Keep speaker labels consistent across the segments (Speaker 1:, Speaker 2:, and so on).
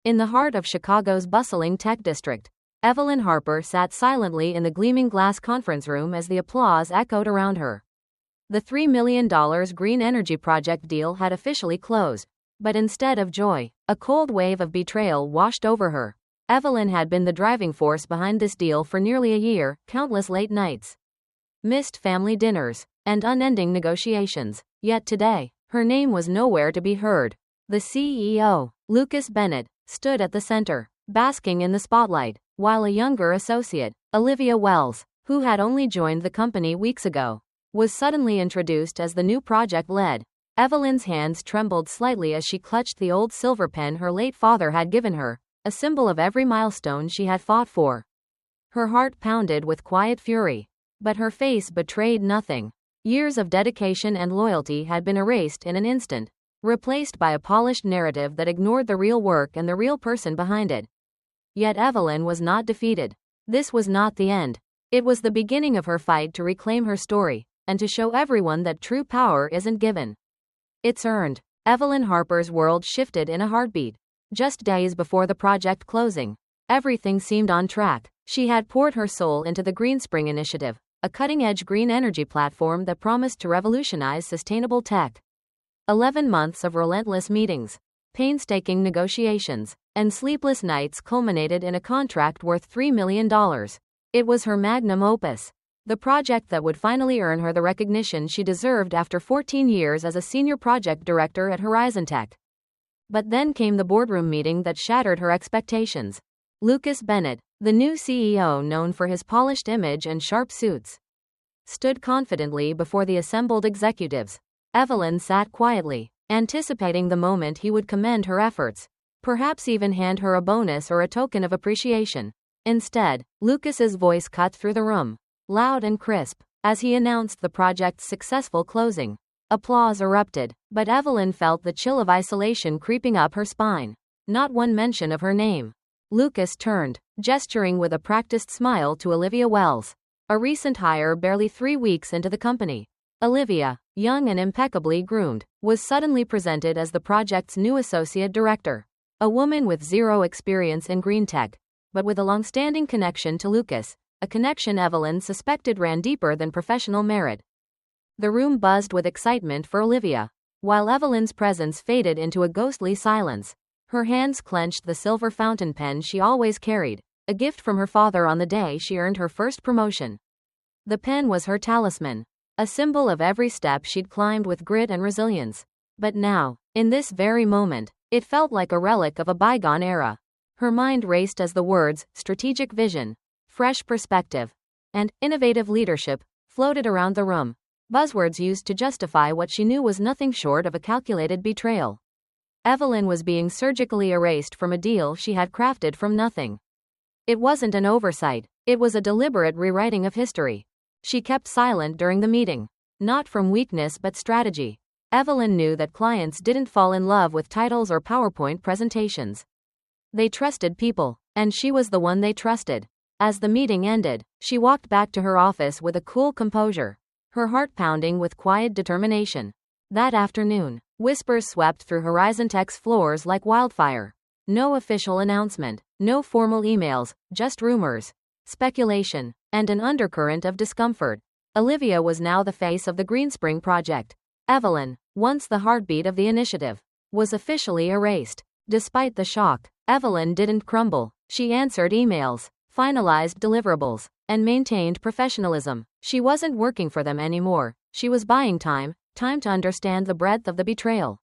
Speaker 1: In the heart of Chicago's bustling tech district, Evelyn Harper sat silently in the gleaming glass conference room as the applause echoed around her. The $3 million green energy project deal had officially closed, but instead of joy, a cold wave of betrayal washed over her. Evelyn had been the driving force behind this deal for nearly a year, countless late nights, missed family dinners, and unending negotiations. Yet today, her name was nowhere to be heard. The CEO, Lucas Bennett, stood at the center, basking in the spotlight, while a younger associate, Olivia Wells, who had only joined the company weeks ago, was suddenly introduced as the new project lead. Evelyn's hands trembled slightly as she clutched the old silver pen her late father had given her, a symbol of every milestone she had fought for. Her heart pounded with quiet fury, but her face betrayed nothing. Years of dedication and loyalty had been erased in an instant, replaced by a polished narrative that ignored the real work and the real person behind it. Yet Evelyn was not defeated. This was not the end. It was the beginning of her fight to reclaim her story, and to show everyone that true power isn't given. It's earned. Evelyn Harper's world shifted in a heartbeat. Just days before the project closing, everything seemed on track. She had poured her soul into the Greenspring Initiative, a cutting-edge green energy platform that promised to revolutionize sustainable tech. 11 months of relentless meetings, painstaking negotiations, and sleepless nights culminated in a contract worth $3 million. It was her magnum opus, the project that would finally earn her the recognition she deserved after 14 years as a senior project director at Horizon Tech. But then came the boardroom meeting that shattered her expectations. Lucas Bennett, the new CEO known for his polished image and sharp suits, stood confidently before the assembled executives. Evelyn sat quietly, anticipating the moment he would commend her efforts, perhaps even hand her a bonus or a token of appreciation. Instead, Lucas's voice cut through the room, loud and crisp, as he announced the project's successful closing. Applause erupted, but Evelyn felt the chill of isolation creeping up her spine. Not one mention of her name. Lucas turned, gesturing with a practiced smile to Olivia Wells, a recent hire barely 3 weeks into the company. Olivia, young and impeccably groomed, was suddenly presented as the project's new associate director. A woman with zero experience in green tech, but with a long-standing connection to Lucas, a connection Evelyn suspected ran deeper than professional merit. The room buzzed with excitement for Olivia, while Evelyn's presence faded into a ghostly silence. Her hands clenched the silver fountain pen she always carried, a gift from her father on the day she earned her first promotion. The pen was her talisman, a symbol of every step she'd climbed with grit and resilience. But now, in this very moment, it felt like a relic of a bygone era. Her mind raced as the words, strategic vision, fresh perspective, and innovative leadership floated around the room. Buzzwords used to justify what she knew was nothing short of a calculated betrayal. Evelyn was being surgically erased from a deal she had crafted from nothing. It wasn't an oversight, it was a deliberate rewriting of history. She kept silent during the meeting, not from weakness but strategy. Evelyn knew that clients didn't fall in love with titles or PowerPoint presentations. They trusted people, and she was the one they trusted. As the meeting ended, she walked back to her office with a cool composure, her heart pounding with quiet determination. That afternoon, whispers swept through Horizon Tech's floors like wildfire. No official announcement, no formal emails, just rumors, speculation, and an undercurrent of discomfort. Olivia was now the face of the Greenspring project. Evelyn, once the heartbeat of the initiative, was officially erased. Despite the shock, Evelyn didn't crumble. She answered emails, finalized deliverables, and maintained professionalism. She wasn't working for them anymore. She was buying time to understand the breadth of the betrayal.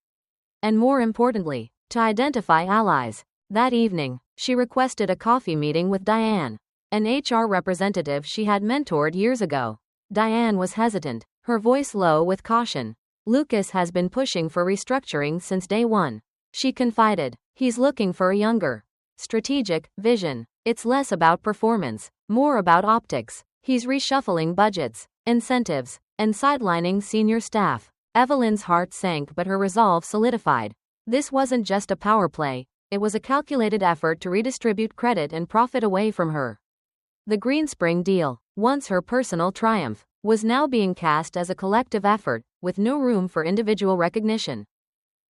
Speaker 1: And more importantly, to identify allies. That evening, she requested a coffee meeting with Diane, an HR representative she had mentored years ago. Diane was hesitant, her voice low with caution. Lucas has been pushing for restructuring since day one, she confided. He's looking for a younger, strategic vision. It's less about performance, more about optics. He's reshuffling budgets, incentives, and sidelining senior staff. Evelyn's heart sank, but her resolve solidified. This wasn't just a power play, it was a calculated effort to redistribute credit and profit away from her. The Greenspring deal, once her personal triumph, was now being cast as a collective effort, with no room for individual recognition.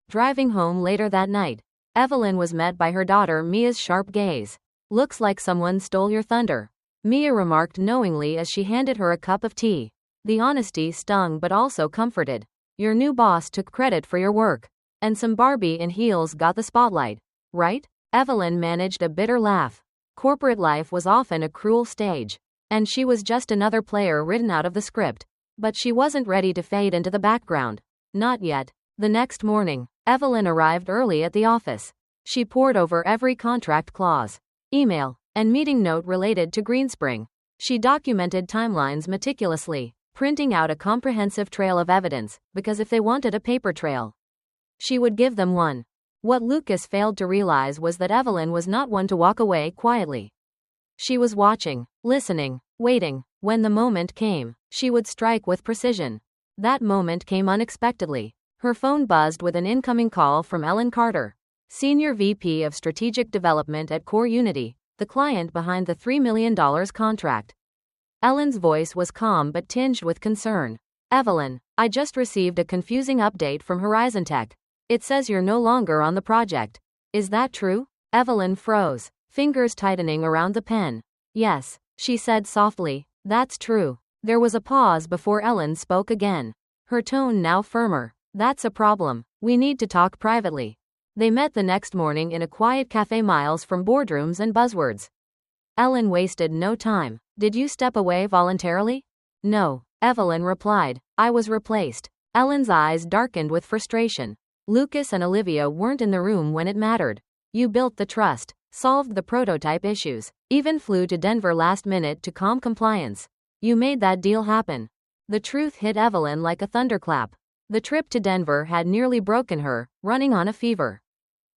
Speaker 1: Driving home later that night, Evelyn was met by her daughter Mia's sharp gaze. "Looks like someone stole your thunder," Mia remarked knowingly as she handed her a cup of tea. The honesty stung but also comforted. "Your new boss took credit for your work. And some Barbie in heels got the spotlight, right?" Evelyn managed a bitter laugh. Corporate life was often a cruel stage. And she was just another player written out of the script. But she wasn't ready to fade into the background. Not yet. The next morning, Evelyn arrived early at the office. She pored over every contract clause, email, and meeting note related to Greenspring. She documented timelines meticulously, printing out a comprehensive trail of evidence, because if they wanted a paper trail, she would give them one. What Lucas failed to realize was that Evelyn was not one to walk away quietly. She was watching, listening, waiting. When the moment came, she would strike with precision. That moment came unexpectedly. Her phone buzzed with an incoming call from Ellen Carter, Senior VP of Strategic Development at Core Unity, the client behind the $3 million contract. Ellen's voice was calm but tinged with concern. "Evelyn, I just received a confusing update from Horizon Tech. It says you're no longer on the project. Is that true?" Evelyn froze, fingers tightening around the pen. "Yes," she said softly, "that's true." There was a pause before Ellen spoke again, her tone now firmer. "That's a problem. We need to talk privately." They met the next morning in a quiet cafe miles from boardrooms and buzzwords. Ellen wasted no time. "Did you step away voluntarily?" "No," Evelyn replied. "I was replaced." Ellen's eyes darkened with frustration. "Lucas and Olivia weren't in the room when it mattered. You built the trust, solved the prototype issues, even flew to Denver last minute to calm compliance. You made that deal happen." The truth hit Evelyn like a thunderclap. The trip to Denver had nearly broken her, running on a fever,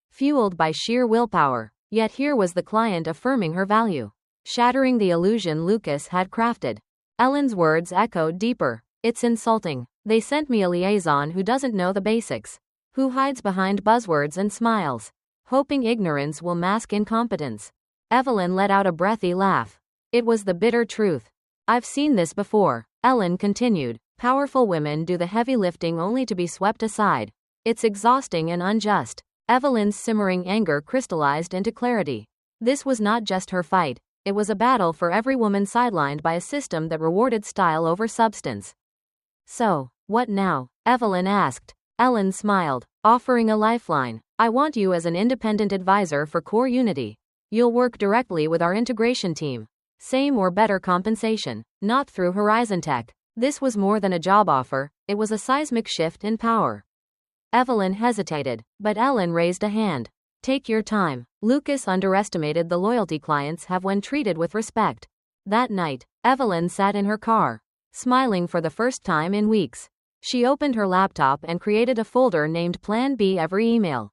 Speaker 1: fueled by sheer willpower. Yet here was the client affirming her value, shattering the illusion Lucas had crafted. Ellen's words echoed deeper. "It's insulting. They sent me a liaison who doesn't know the basics, who hides behind buzzwords and smiles, hoping ignorance will mask incompetence." Evelyn let out a breathy laugh. It was the bitter truth. "I've seen this before," Ellen continued. "Powerful women do the heavy lifting only to be swept aside. It's exhausting and unjust." Evelyn's simmering anger crystallized into clarity. This was not just her fight. It was a battle for every woman sidelined by a system that rewarded style over substance. "So, what now?" Evelyn asked. Ellen smiled, offering a lifeline. "I want you as an independent advisor for Core Unity. You'll work directly with our integration team. Same or better compensation, not through Horizon Tech." This was more than a job offer, it was a seismic shift in power. Evelyn hesitated, but Ellen raised a hand. "Take your time." Lucas underestimated the loyalty clients have when treated with respect. That night, Evelyn sat in her car, smiling for the first time in weeks. She opened her laptop and created a folder named Plan B. Every email,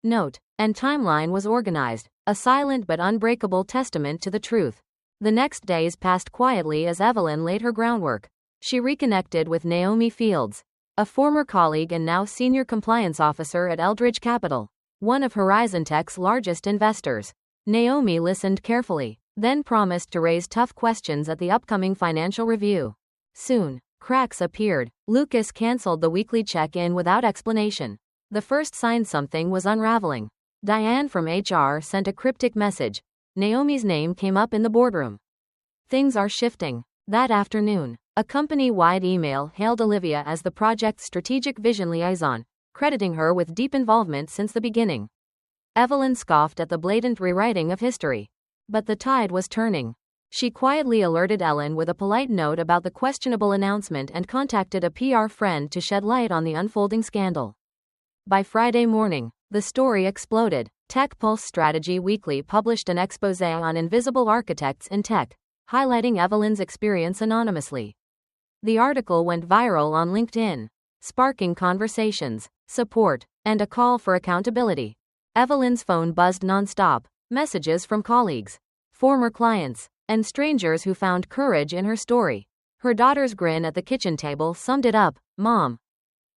Speaker 1: note, and timeline was organized, a silent but unbreakable testament to the truth. The next days passed quietly as Evelyn laid her groundwork. She reconnected with Naomi Fields, a former colleague and now senior compliance officer at Eldridge Capital, one of Horizon Tech's largest investors. Naomi listened carefully, then promised to raise tough questions at the upcoming financial review. Soon, cracks appeared. Lucas canceled the weekly check-in without explanation. The first sign something was unraveling. Diane from HR sent a cryptic message. Naomi's name came up in the boardroom. Things are shifting. That afternoon, a company-wide email hailed Olivia as the project's strategic vision liaison, crediting her with deep involvement since the beginning. Evelyn scoffed at the blatant rewriting of history. But the tide was turning. She quietly alerted Ellen with a polite note about the questionable announcement and contacted a PR friend to shed light on the unfolding scandal. By Friday morning, the story exploded. Tech Pulse Strategy Weekly published an exposé on invisible architects in tech, highlighting Evelyn's experience anonymously. The article went viral on LinkedIn, sparking conversations, support, and a call for accountability. Evelyn's phone buzzed nonstop, messages from colleagues, former clients, and strangers who found courage in her story. Her daughter's grin at the kitchen table summed it up. "Mom,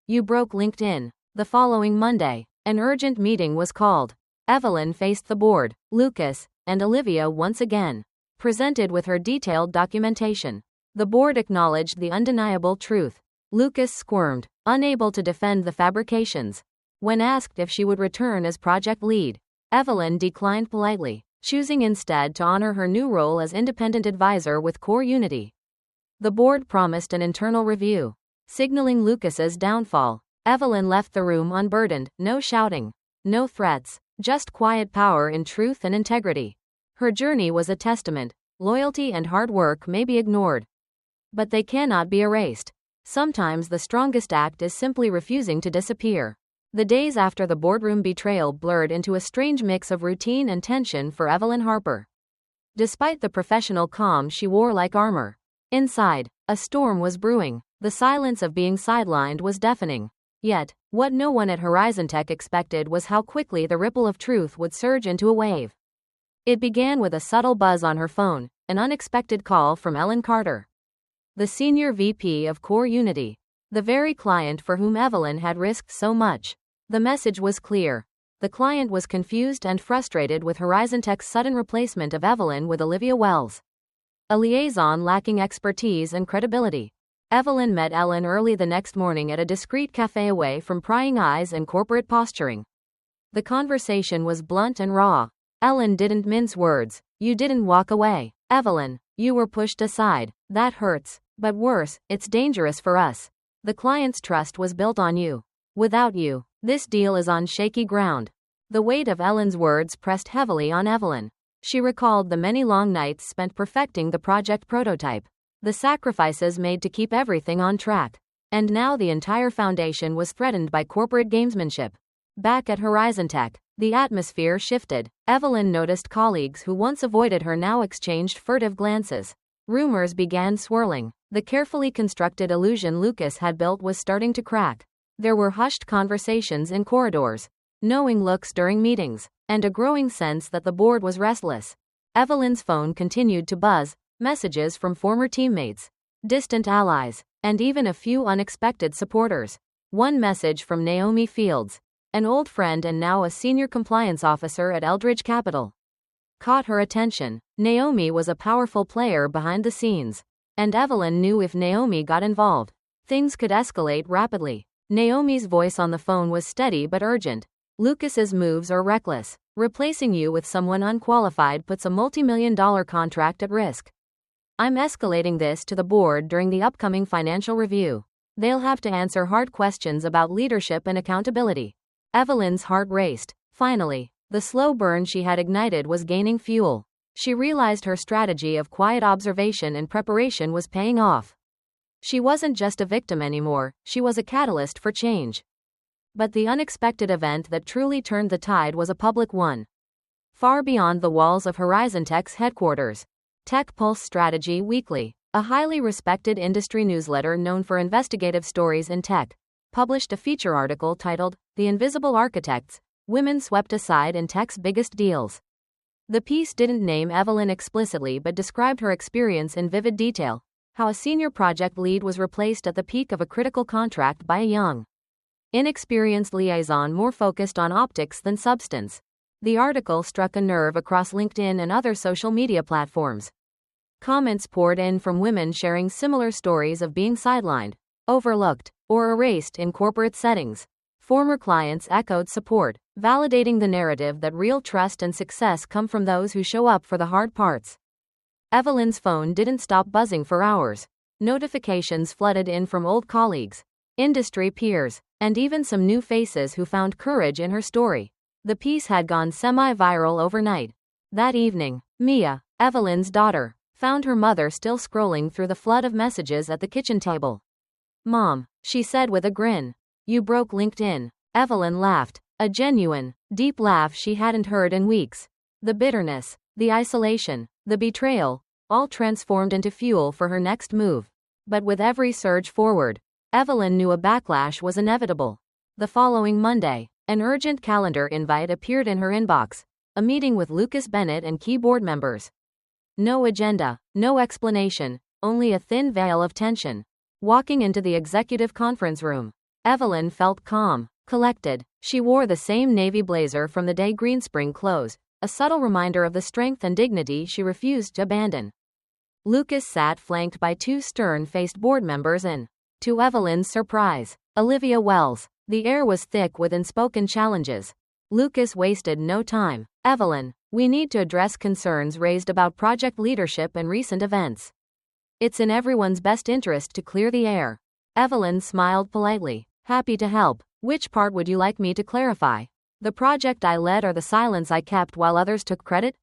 Speaker 1: you broke LinkedIn." The following Monday, an urgent meeting was called. Evelyn faced the board, Lucas, and Olivia once again, presented with her detailed documentation. The board acknowledged the undeniable truth. Lucas squirmed, unable to defend the fabrications. When asked if she would return as project lead, Evelyn declined politely, choosing instead to honor her new role as independent advisor with Core Unity. The board promised an internal review, signaling Lucas's downfall. Evelyn left the room unburdened, no shouting, no threats, just quiet power in truth and integrity. Her journey was a testament. Loyalty and hard work may be ignored, but they cannot be erased. Sometimes the strongest act is simply refusing to disappear. The days after the boardroom betrayal blurred into a strange mix of routine and tension for Evelyn Harper. Despite the professional calm she wore like armor, inside, a storm was brewing. The silence of being sidelined was deafening. Yet, what no one at Horizon Tech expected was how quickly the ripple of truth would surge into a wave. It began with a subtle buzz on her phone, an unexpected call from Ellen Carter, the senior VP of Core Unity, the very client for whom Evelyn had risked so much. The message was clear. The client was confused and frustrated with Horizon Tech's sudden replacement of Evelyn with Olivia Wells, a liaison lacking expertise and credibility. Evelyn met Ellen early the next morning at a discreet cafe away from prying eyes and corporate posturing. The conversation was blunt and raw. Ellen didn't mince words. "You didn't walk away, Evelyn. You were pushed aside. That hurts. But worse, it's dangerous for us. The client's trust was built on you. Without you, this deal is on shaky ground." The weight of Ellen's words pressed heavily on Evelyn. She recalled the many long nights spent perfecting the project prototype, the sacrifices made to keep everything on track. And now the entire foundation was threatened by corporate gamesmanship. Back at Horizon Tech, the atmosphere shifted. Evelyn noticed colleagues who once avoided her now exchanged furtive glances. Rumors began swirling. The carefully constructed illusion Lucas had built was starting to crack. There were hushed conversations in corridors, knowing looks during meetings, and a growing sense that the board was restless. Evelyn's phone continued to buzz, messages from former teammates, distant allies, and even a few unexpected supporters. One message from Naomi Fields, an old friend and now a senior compliance officer at Eldridge Capital, caught her attention. Naomi was a powerful player behind the scenes, and Evelyn knew if Naomi got involved, things could escalate rapidly. Naomi's voice on the phone was steady but urgent. "Lucas's moves are reckless. Replacing you with someone unqualified puts a multi-million-dollar contract at risk. I'm escalating this to the board during the upcoming financial review. They'll have to answer hard questions about leadership and accountability." Evelyn's heart raced. Finally, the slow burn she had ignited was gaining fuel. She realized her strategy of quiet observation and preparation was paying off. She wasn't just a victim anymore, she was a catalyst for change. But the unexpected event that truly turned the tide was a public one. Far beyond the walls of Horizon Tech's headquarters, Tech Pulse Strategy Weekly, a highly respected industry newsletter known for investigative stories in tech, published a feature article titled, "The Invisible Architects, Women Swept Aside in Tech's Biggest Deals." The piece didn't name Evelyn explicitly but described her experience in vivid detail, how a senior project lead was replaced at the peak of a critical contract by a young, inexperienced liaison more focused on optics than substance. The article struck a nerve across LinkedIn and other social media platforms. Comments poured in from women sharing similar stories of being sidelined, overlooked, or erased in corporate settings. Former clients echoed support, validating the narrative that real trust and success come from those who show up for the hard parts. Evelyn's phone didn't stop buzzing for hours. Notifications flooded in from old colleagues, industry peers, and even some new faces who found courage in her story. The piece had gone semi-viral overnight. That evening, Mia, Evelyn's daughter, found her mother still scrolling through the flood of messages at the kitchen table. "Mom," she said with a grin, "you broke LinkedIn." Evelyn laughed, a genuine, deep laugh she hadn't heard in weeks. The bitterness, the isolation, the betrayal, all transformed into fuel for her next move. But with every surge forward, Evelyn knew a backlash was inevitable. The following Monday, an urgent calendar invite appeared in her inbox, a meeting with Lucas Bennett and key board members. No agenda, no explanation, only a thin veil of tension. Walking into the executive conference room, Evelyn felt calm, collected. She wore the same navy blazer from the day Greenspring closed, a subtle reminder of the strength and dignity she refused to abandon. Lucas sat flanked by two stern-faced board members and, to Evelyn's surprise, Olivia Wells, The air was thick with unspoken challenges. Lucas wasted no time. Evelyn, we need to address concerns raised about project leadership and recent events. It's in everyone's best interest to clear the air. Evelyn smiled politely. Happy to help. Which part would you like me to clarify? The project I led or the silence I kept while others took credit?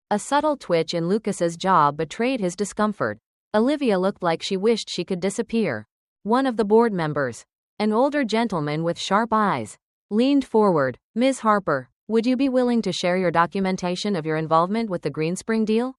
Speaker 1: A subtle twitch in Lucas's jaw betrayed his discomfort. Olivia looked like she wished she could disappear. One of the board members, an older gentleman with sharp eyes, leaned forward. Ms. Harper, would you be willing to share your documentation of your involvement with the Greenspring deal?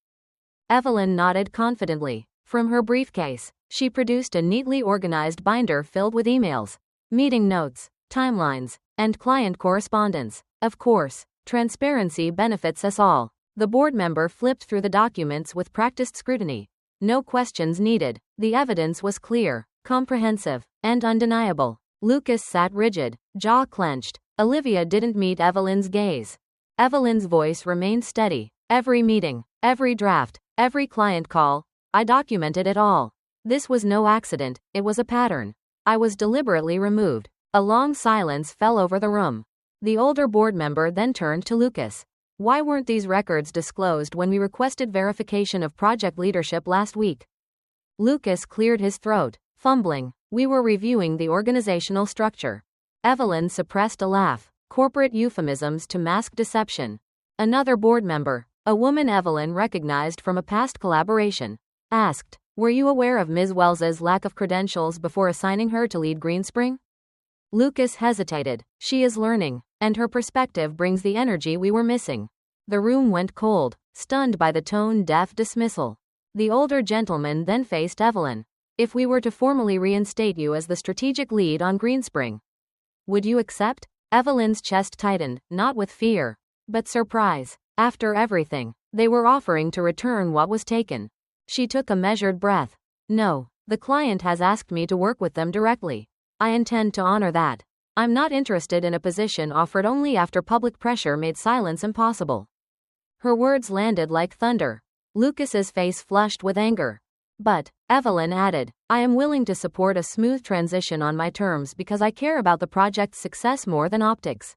Speaker 1: Evelyn nodded confidently. From her briefcase, she produced a neatly organized binder filled with emails, meeting notes, timelines, and client correspondence. Of course, transparency benefits us all. The board member flipped through the documents with practiced scrutiny. No questions needed. The evidence was clear, comprehensive, and undeniable. Lucas sat rigid, jaw clenched. Olivia didn't meet Evelyn's gaze. Evelyn's voice remained steady. Every meeting, every draft, every client call, I documented it all. This was no accident, it was a pattern. I was deliberately removed. A long silence fell over the room. The older board member then turned to Lucas. Why weren't these records disclosed when we requested verification of project leadership last week? Lucas cleared his throat, fumbling. We were reviewing the organizational structure. Evelyn suppressed a laugh. Corporate euphemisms to mask deception. Another board member, a woman Evelyn recognized from a past collaboration, asked, were you aware of Ms. Wells's lack of credentials before assigning her to lead Greenspring? Lucas hesitated. She is learning, and her perspective brings the energy we were missing. The room went cold, stunned by the tone-deaf dismissal. The older gentleman then faced Evelyn. If we were to formally reinstate you as the strategic lead on Greenspring, would you accept? Evelyn's chest tightened, not with fear, but surprise. After everything, they were offering to return what was taken. She took a measured breath. No, the client has asked me to work with them directly. I intend to honor that. I'm not interested in a position offered only after public pressure made silence impossible. Her words landed like thunder. Lucas's face flushed with anger. But, Evelyn added, I am willing to support a smooth transition on my terms because I care about the project's success more than optics.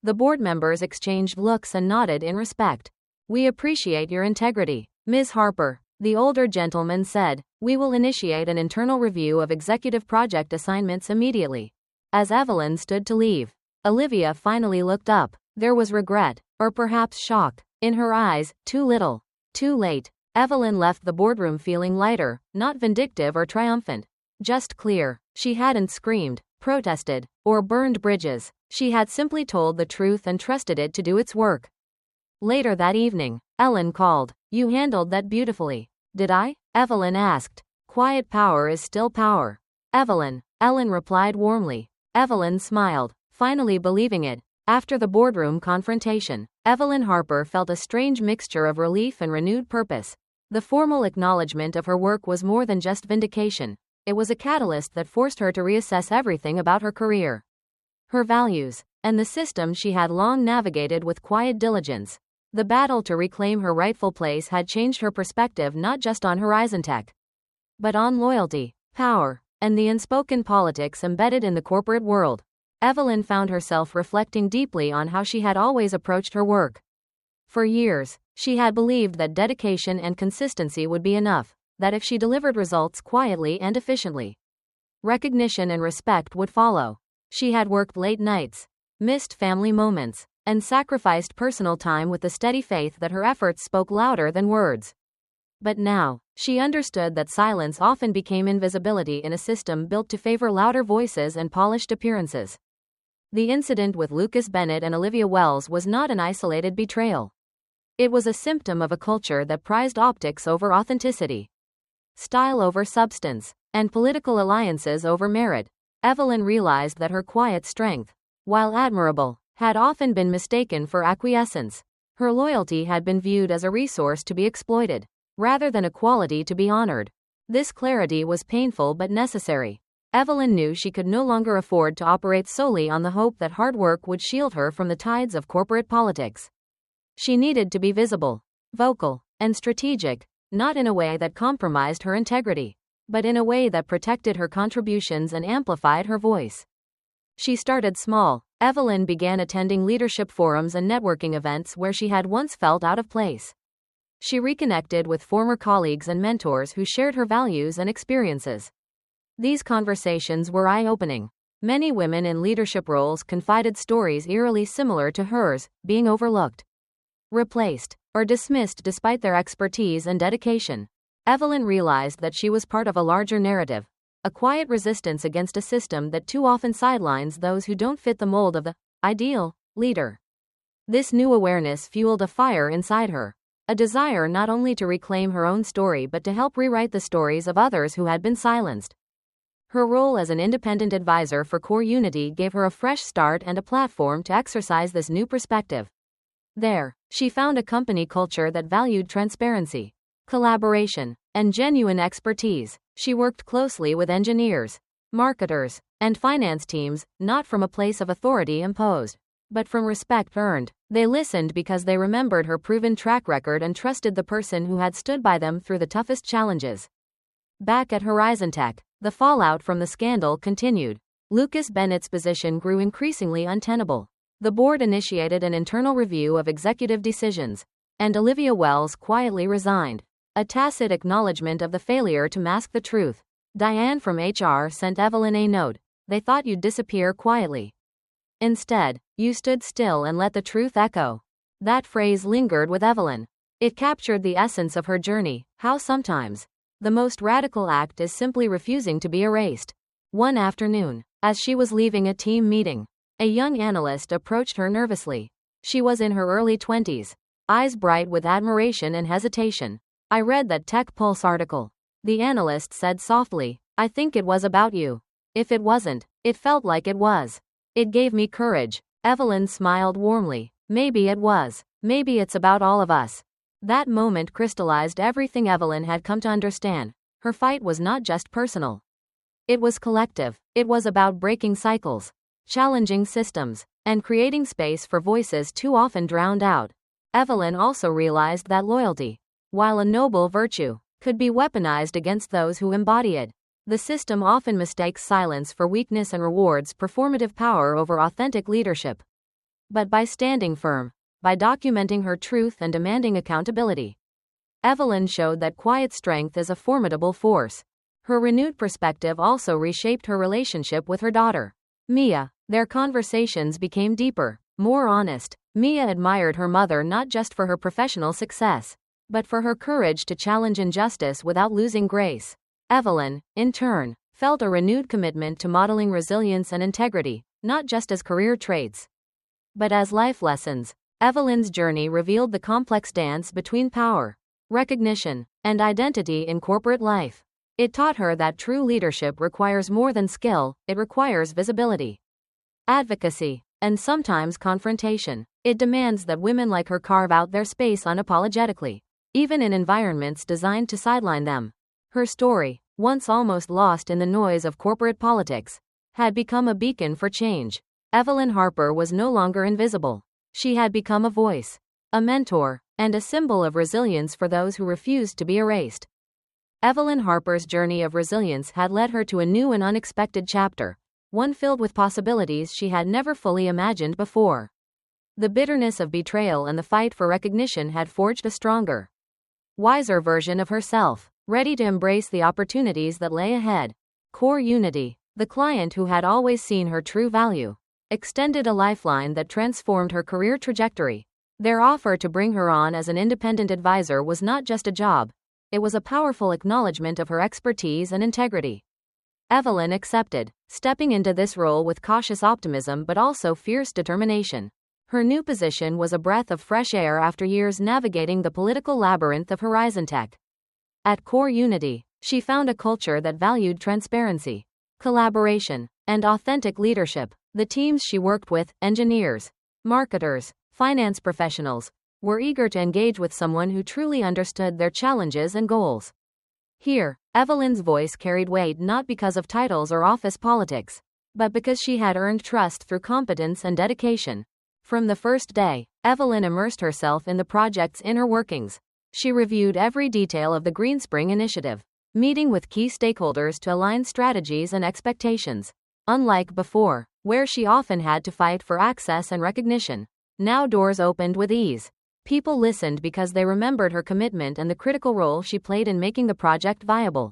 Speaker 1: The board members exchanged looks and nodded in respect. We appreciate your integrity, Ms. Harper, the older gentleman said. We will initiate an internal review of executive project assignments immediately. As Evelyn stood to leave, Olivia finally looked up. There was regret, or perhaps shock, in her eyes. Too little, too late. Evelyn left the boardroom feeling lighter, not vindictive or triumphant, just clear. She hadn't screamed, protested, or burned bridges. She had simply told the truth and trusted it to do its work. Later that evening, Ellen called. You handled that beautifully. Did I? Evelyn asked. Quiet power is still power. Evelyn, Ellen replied warmly. Evelyn smiled, finally believing it. After the boardroom confrontation, Evelyn Harper felt a strange mixture of relief and renewed purpose. The formal acknowledgement of her work was more than just vindication. It was a catalyst that forced her to reassess everything about her career, her values, and the system she had long navigated with quiet diligence. The battle to reclaim her rightful place had changed her perspective not just on Horizon Tech, but on loyalty, power, and the unspoken politics embedded in the corporate world. Evelyn found herself reflecting deeply on how she had always approached her work. For years, she had believed that dedication and consistency would be enough, that if she delivered results quietly and efficiently, recognition and respect would follow. She had worked late nights, missed family moments, and sacrificed personal time with the steady faith that her efforts spoke louder than words. But now, she understood that silence often became invisibility in a system built to favor louder voices and polished appearances. The incident with Lucas Bennett and Olivia Wells was not an isolated betrayal. It was a symptom of a culture that prized optics over authenticity, style over substance, and political alliances over merit. Evelyn realized that her quiet strength, while admirable, had often been mistaken for acquiescence. Her loyalty had been viewed as a resource to be exploited, rather than a quality to be honored. This clarity was painful but necessary. Evelyn knew she could no longer afford to operate solely on the hope that hard work would shield her from the tides of corporate politics. She needed to be visible, vocal, and strategic, not in a way that compromised her integrity, but in a way that protected her contributions and amplified her voice. She started small. Evelyn began attending leadership forums and networking events where she had once felt out of place. She reconnected with former colleagues and mentors who shared her values and experiences. These conversations were eye-opening. Many women in leadership roles confided stories eerily similar to hers, being overlooked, replaced, or dismissed despite their expertise and dedication. Evelyn realized that she was part of a larger narrative, a quiet resistance against a system that too often sidelines those who don't fit the mold of the ideal leader. This new awareness fueled a fire inside her, a desire not only to reclaim her own story but to help rewrite the stories of others who had been silenced. Her role as an independent advisor for Core Unity gave her a fresh start and a platform to exercise this new perspective. There, she found a company culture that valued transparency, collaboration, and genuine expertise. She worked closely with engineers, marketers, and finance teams, not from a place of authority imposed, but from respect earned. They listened because they remembered her proven track record and trusted the person who had stood by them through the toughest challenges. Back at Horizon Tech, the fallout from the scandal continued. Lucas Bennett's position grew increasingly untenable. The board initiated an internal review of executive decisions, and Olivia Wells quietly resigned, a tacit acknowledgement of the failure to mask the truth. Diane from HR sent Evelyn a note. They thought you'd disappear quietly. Instead, you stood still and let the truth echo. That phrase lingered with Evelyn. It captured the essence of her journey, how sometimes the most radical act is simply refusing to be erased. One afternoon, as she was leaving a team meeting, a young analyst approached her nervously. She was in her early 20s, eyes bright with admiration and hesitation. I read that Tech Pulse article. The analyst said softly, I think it was about you. If it wasn't, it felt like it was. It gave me courage. Evelyn smiled warmly. Maybe it was. Maybe it's about all of us. That moment crystallized everything Evelyn had come to understand. Her fight was not just personal. It was collective. It was about breaking cycles, challenging systems, and creating space for voices too often drowned out. Evelyn also realized that loyalty, while a noble virtue, could be weaponized against those who embody it. The system often mistakes silence for weakness and rewards performative power over authentic leadership. But by standing firm, by documenting her truth and demanding accountability, Evelyn showed that quiet strength is a formidable force. Her renewed perspective also reshaped her relationship with her daughter, Mia. Their conversations became deeper, more honest. Mia admired her mother not just for her professional success, but for her courage to challenge injustice without losing grace. Evelyn, in turn, felt a renewed commitment to modeling resilience and integrity, not just as career traits, but as life lessons. Evelyn's journey revealed the complex dance between power, recognition, and identity in corporate life. It taught her that true leadership requires more than skill, it requires visibility, advocacy, and sometimes confrontation. It demands that women like her carve out their space unapologetically, even in environments designed to sideline them. Her story, once almost lost in the noise of corporate politics, had become a beacon for change. Evelyn Harper was no longer invisible. She had become a voice, a mentor, and a symbol of resilience for those who refused to be erased. Evelyn Harper's journey of resilience had led her to a new and unexpected chapter, one filled with possibilities she had never fully imagined before. The bitterness of betrayal and the fight for recognition had forged a stronger, wiser version of herself, ready to embrace the opportunities that lay ahead. Core Unity, the client who had always seen her true value, extended a lifeline that transformed her career trajectory. Their offer to bring her on as an independent advisor was not just a job, it was a powerful acknowledgement of her expertise and integrity. Evelyn accepted, stepping into this role with cautious optimism but also fierce determination. Her new position was a breath of fresh air after years navigating the political labyrinth of Horizon Tech. At Core Unity, she found a culture that valued transparency, collaboration, and authentic leadership. The teams she worked with, engineers, marketers, finance professionals, were eager to engage with someone who truly understood their challenges and goals. Here, Evelyn's voice carried weight not because of titles or office politics, but because she had earned trust through competence and dedication. From the first day, Evelyn immersed herself in the project's inner workings. She reviewed every detail of the Greenspring initiative, meeting with key stakeholders to align strategies and expectations. Unlike before, where she often had to fight for access and recognition, now doors opened with ease. People listened because they remembered her commitment and the critical role she played in making the project viable.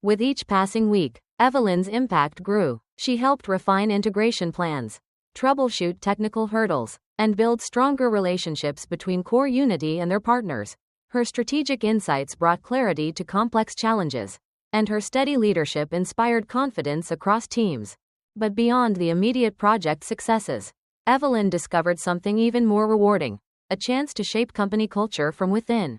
Speaker 1: With each passing week, Evelyn's impact grew. She helped refine integration plans, troubleshoot technical hurdles, and build stronger relationships between Core Unity and their partners. Her strategic insights brought clarity to complex challenges, and her steady leadership inspired confidence across teams. But beyond the immediate project successes, Evelyn discovered something even more rewarding: a chance to shape company culture from within.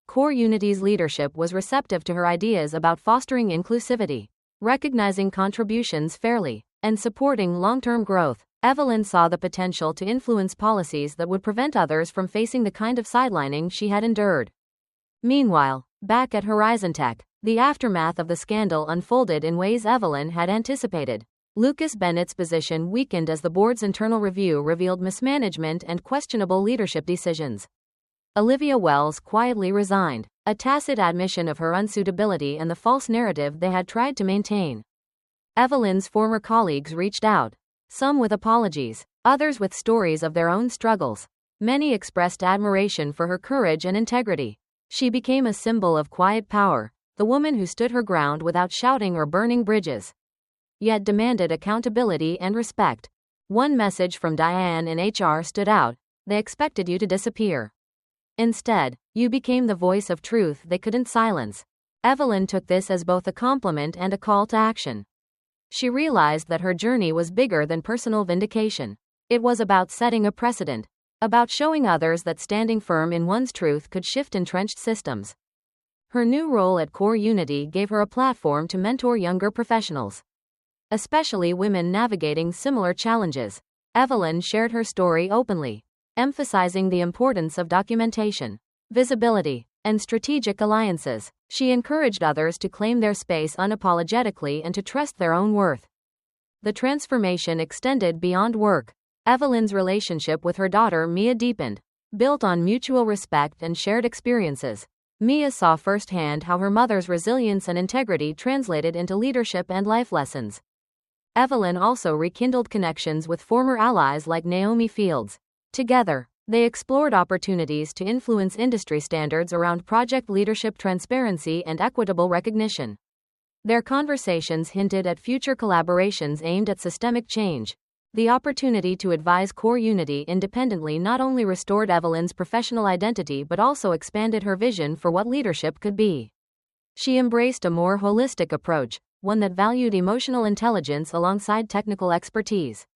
Speaker 1: Core Unity's leadership was receptive to her ideas about fostering inclusivity, recognizing contributions fairly, and supporting long-term growth. Evelyn saw the potential to influence policies that would prevent others from facing the kind of sidelining she had endured. Meanwhile, back at Horizon Tech, the aftermath of the scandal unfolded in ways Evelyn had anticipated. Lucas Bennett's position weakened as the board's internal review revealed mismanagement and questionable leadership decisions. Olivia Wells quietly resigned, a tacit admission of her unsuitability and the false narrative they had tried to maintain. Evelyn's former colleagues reached out, some with apologies, others with stories of their own struggles. Many expressed admiration for her courage and integrity. She became a symbol of quiet power, the woman who stood her ground without shouting or burning bridges, yet demanded accountability and respect. One message from Diane in HR stood out: they expected you to disappear. Instead, you became the voice of truth they couldn't silence. Evelyn took this as both a compliment and a call to action. She realized that her journey was bigger than personal vindication. It was about setting a precedent, about showing others that standing firm in one's truth could shift entrenched systems. Her new role at Core Unity gave her a platform to mentor younger professionals, especially women navigating similar challenges. Evelyn shared her story openly, emphasizing the importance of documentation, visibility, and strategic alliances. She encouraged others to claim their space unapologetically and to trust their own worth. The transformation extended beyond work. Evelyn's relationship with her daughter Mia deepened, built on mutual respect and shared experiences. Mia saw firsthand how her mother's resilience and integrity translated into leadership and life lessons. Evelyn also rekindled connections with former allies like Naomi Fields. Together, they explored opportunities to influence industry standards around project leadership, transparency, and equitable recognition. Their conversations hinted at future collaborations aimed at systemic change. The opportunity to advise Core Unity independently not only restored Evelyn's professional identity but also expanded her vision for what leadership could be. She embraced a more holistic approach, one that valued emotional intelligence alongside technical expertise,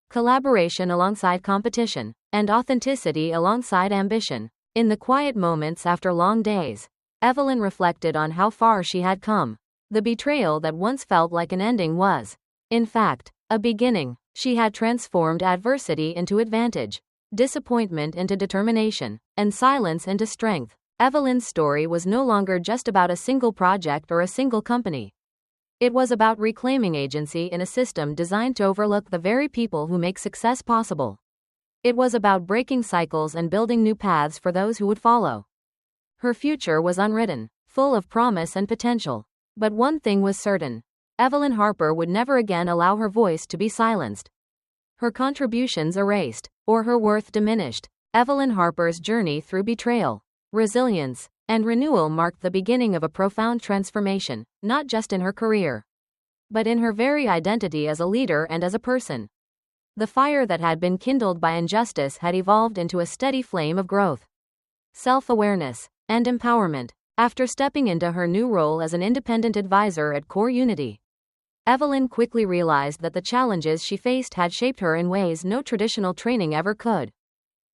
Speaker 1: collaboration alongside competition, and authenticity alongside ambition. In the quiet moments after long days, Evelyn reflected on how far she had come. The betrayal that once felt like an ending was, in fact, a beginning. She had transformed adversity into advantage, disappointment into determination, and silence into strength. Evelyn's story was no longer just about a single project or a single company. It was about reclaiming agency in a system designed to overlook the very people who make success possible. It was about breaking cycles and building new paths for those who would follow. Her future was unwritten, full of promise and potential. But one thing was certain: Evelyn Harper would never again allow her voice to be silenced, her contributions erased, or her worth diminished. Evelyn Harper's journey through betrayal, resilience, and renewal marked the beginning of a profound transformation, not just in her career, but in her very identity as a leader and as a person. The fire that had been kindled by injustice had evolved into a steady flame of growth, self-awareness, and empowerment. After stepping into her new role as an independent advisor at Core Unity, Evelyn quickly realized that the challenges she faced had shaped her in ways no traditional training ever could.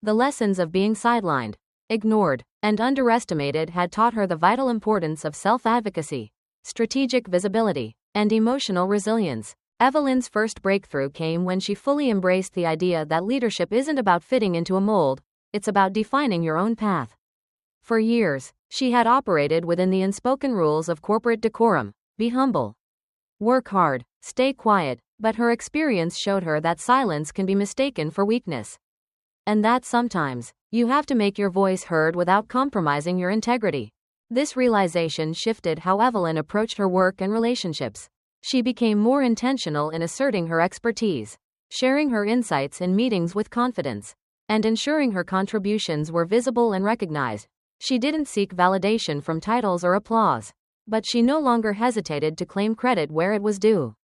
Speaker 1: The lessons of being sidelined, ignored, and underestimated had taught her the vital importance of self-advocacy, strategic visibility, and emotional resilience. Evelyn's first breakthrough came when she fully embraced the idea that leadership isn't about fitting into a mold, it's about defining your own path. For years, she had operated within the unspoken rules of corporate decorum: be humble, work hard, stay quiet. But her experience showed her that silence can be mistaken for weakness, and that sometimes, you have to make your voice heard without compromising your integrity. This realization shifted how Evelyn approached her work and relationships. She became more intentional in asserting her expertise, sharing her insights in meetings with confidence, and ensuring her contributions were visible and recognized. She didn't seek validation from titles or applause, but she no longer hesitated to claim credit where it was due.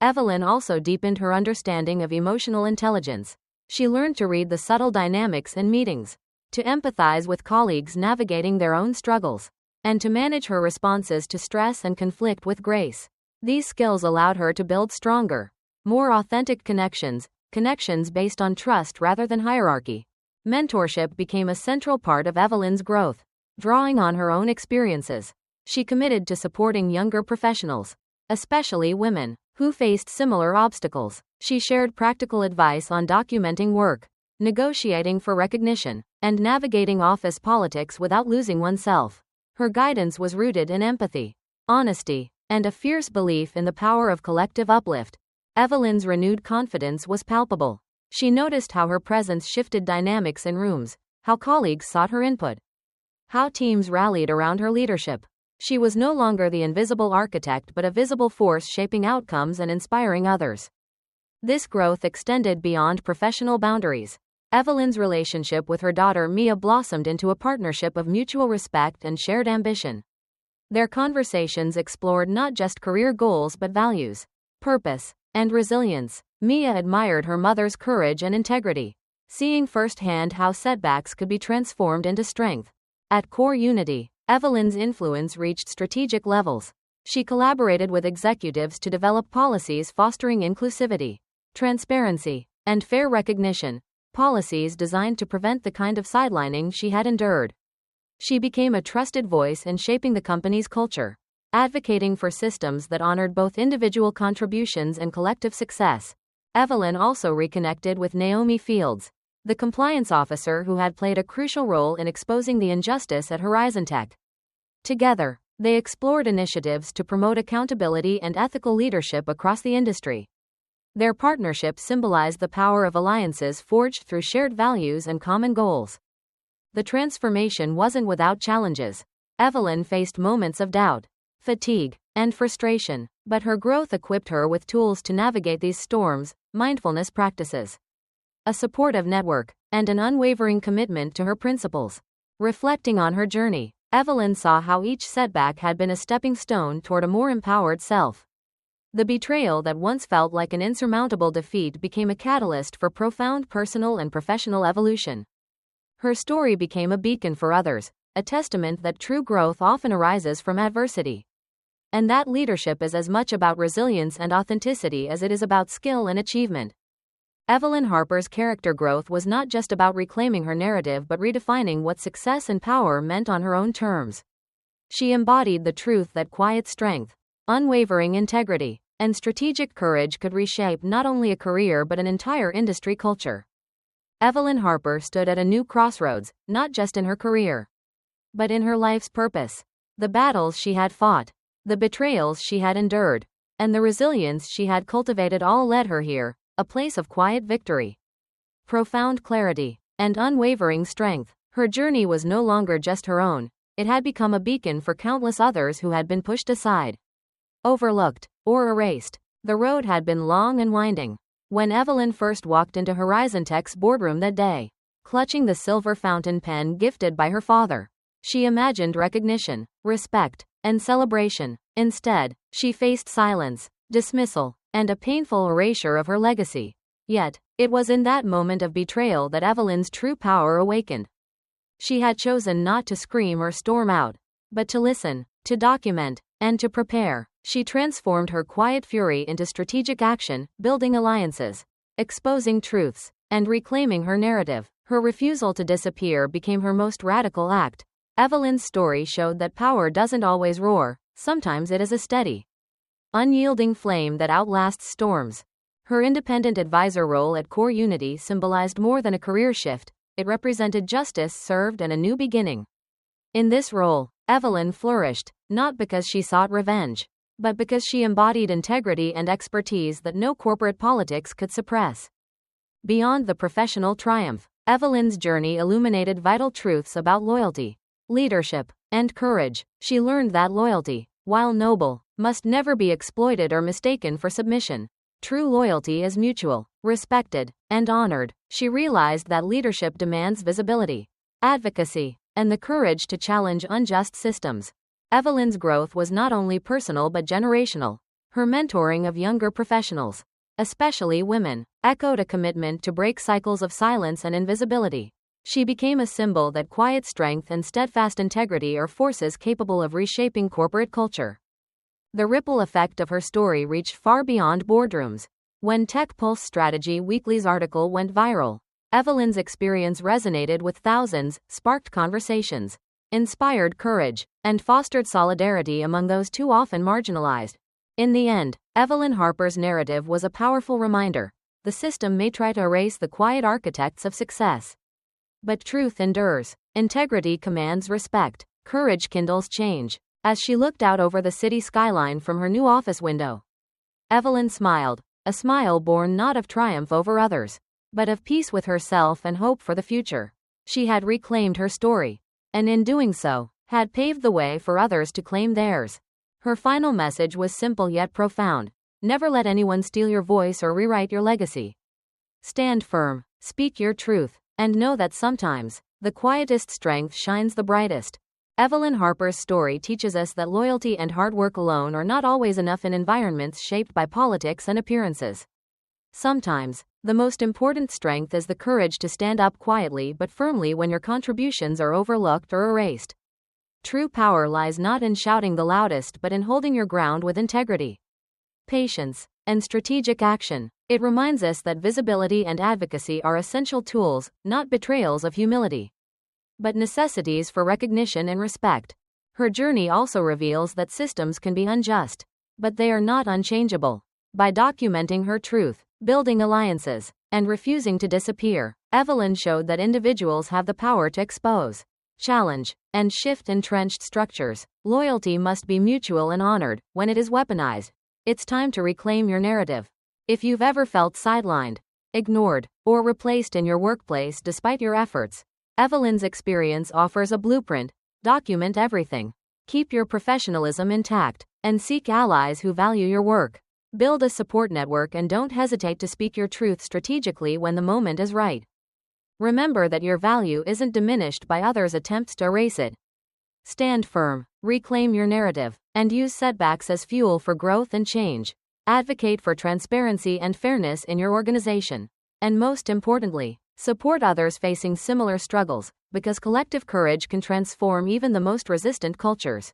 Speaker 1: Evelyn also deepened her understanding of emotional intelligence. She learned to read the subtle dynamics in meetings, to empathize with colleagues navigating their own struggles, and to manage her responses to stress and conflict with grace. These skills allowed her to build stronger, more authentic connections based on trust rather than hierarchy. Mentorship became a central part of Evelyn's growth. Drawing on her own experiences, she committed to supporting younger professionals, especially women, who faced similar obstacles. She shared practical advice on documenting work, negotiating for recognition, and navigating office politics without losing oneself. Her guidance was rooted in empathy, honesty, and a fierce belief in the power of collective uplift. Evelyn's renewed confidence was palpable. She noticed how her presence shifted dynamics in rooms, how colleagues sought her input, how teams rallied around her leadership. She was no longer the invisible architect but a visible force shaping outcomes and inspiring others. This growth extended beyond professional boundaries. Evelyn's relationship with her daughter Mia blossomed into a partnership of mutual respect and shared ambition. Their conversations explored not just career goals but values, purpose, and resilience. Mia admired her mother's courage and integrity, seeing firsthand how setbacks could be transformed into strength. At Core Unity, Evelyn's influence reached strategic levels. She collaborated with executives to develop policies fostering inclusivity, transparency, and fair recognition, policies designed to prevent the kind of sidelining she had endured. She became a trusted voice in shaping the company's culture, advocating for systems that honored both individual contributions and collective success. Evelyn also reconnected with Naomi Fields, the compliance officer who had played a crucial role in exposing the injustice at Horizon Tech. Together, they explored initiatives to promote accountability and ethical leadership across the industry. Their partnership symbolized the power of alliances forged through shared values and common goals. The transformation wasn't without challenges. Evelyn faced moments of doubt, fatigue, and frustration, but her growth equipped her with tools to navigate these storms: mindfulness practices, a supportive network, and an unwavering commitment to her principles. Reflecting on her journey, Evelyn saw how each setback had been a stepping stone toward a more empowered self. The betrayal that once felt like an insurmountable defeat became a catalyst for profound personal and professional evolution. Her story became a beacon for others, a testament that true growth often arises from adversity, and that leadership is as much about resilience and authenticity as it is about skill and achievement. Evelyn Harper's character growth was not just about reclaiming her narrative but redefining what success and power meant on her own terms. She embodied the truth that quiet strength, unwavering integrity, and strategic courage could reshape not only a career but an entire industry culture. Evelyn Harper stood at a new crossroads, not just in her career, but in her life's purpose. The battles she had fought, the betrayals she had endured, and the resilience she had cultivated all led her here, a place of quiet victory, profound clarity, and unwavering strength. Her journey was no longer just her own, it had become a beacon for countless others who had been pushed aside, overlooked, or erased. The road had been long and winding. When Evelyn first walked into Horizon Tech's boardroom that day, clutching the silver fountain pen gifted by her father, she imagined recognition, respect, and celebration. Instead, she faced silence, dismissal, and a painful erasure of her legacy. Yet, it was in that moment of betrayal that Evelyn's true power awakened. She had chosen not to scream or storm out, but to listen, to document, and to prepare. She transformed her quiet fury into strategic action, building alliances, exposing truths, and reclaiming her narrative. Her refusal to disappear became her most radical act. Evelyn's story showed that power doesn't always roar, sometimes it is a steady, unyielding flame that outlasts storms. Her independent advisor role at Core Unity symbolized more than a career shift, it represented justice served and a new beginning. In this role, Evelyn flourished, not because she sought revenge, but because she embodied integrity and expertise that no corporate politics could suppress. Beyond the professional triumph, Evelyn's journey illuminated vital truths about loyalty, leadership, and courage. She learned that loyalty, while noble, must never be exploited or mistaken for submission. True loyalty is mutual, respected, and honored. She realized that leadership demands visibility, advocacy, and the courage to challenge unjust systems. Evelyn's growth was not only personal but generational. Her mentoring of younger professionals, especially women, echoed a commitment to break cycles of silence and invisibility. She became a symbol that quiet strength and steadfast integrity are forces capable of reshaping corporate culture. The ripple effect of her story reached far beyond boardrooms. When Tech Pulse Strategy Weekly's article went viral, Evelyn's experience resonated with thousands, sparked conversations, inspired courage, and fostered solidarity among those too often marginalized. In the end, Evelyn Harper's narrative was a powerful reminder. The system may try to erase the quiet architects of success, but truth endures. Integrity commands respect. Courage kindles change. As she looked out over the city skyline from her new office window, Evelyn smiled, a smile born not of triumph over others, but of peace with herself and hope for the future. She had reclaimed her story, and in doing so, had paved the way for others to claim theirs. Her final message was simple yet profound. Never let anyone steal your voice or rewrite your legacy. Stand firm, speak your truth, and know that sometimes, the quietest strength shines the brightest. Evelyn Harper's story teaches us that loyalty and hard work alone are not always enough in environments shaped by politics and appearances. Sometimes, the most important strength is the courage to stand up quietly but firmly when your contributions are overlooked or erased. True power lies not in shouting the loudest but in holding your ground with integrity, patience, and strategic action. It reminds us that visibility and advocacy are essential tools, not betrayals of humility, but necessities for recognition and respect. Her journey also reveals that systems can be unjust, but they are not unchangeable. By documenting her truth, building alliances, and refusing to disappear, Evelyn showed that individuals have the power to expose, challenge, and shift entrenched structures. Loyalty must be mutual and honored. When it is weaponized, it's time to reclaim your narrative. If you've ever felt sidelined, ignored, or replaced in your workplace despite your efforts, Evelyn's experience offers a blueprint. Document everything. Keep your professionalism intact, and seek allies who value your work. Build a support network and don't hesitate to speak your truth strategically when the moment is right. Remember that your value isn't diminished by others' attempts to erase it. Stand firm, reclaim your narrative, and use setbacks as fuel for growth and change. Advocate for transparency and fairness in your organization. And most importantly, support others facing similar struggles, because collective courage can transform even the most resistant cultures.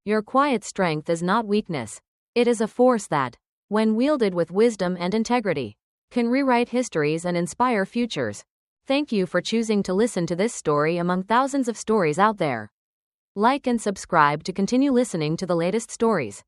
Speaker 1: Your quiet strength is not weakness. It is a force that, when wielded with wisdom and integrity, can rewrite histories and inspire futures. Thank you for choosing to listen to this story among thousands of stories out there. Like and subscribe to continue listening to the latest stories.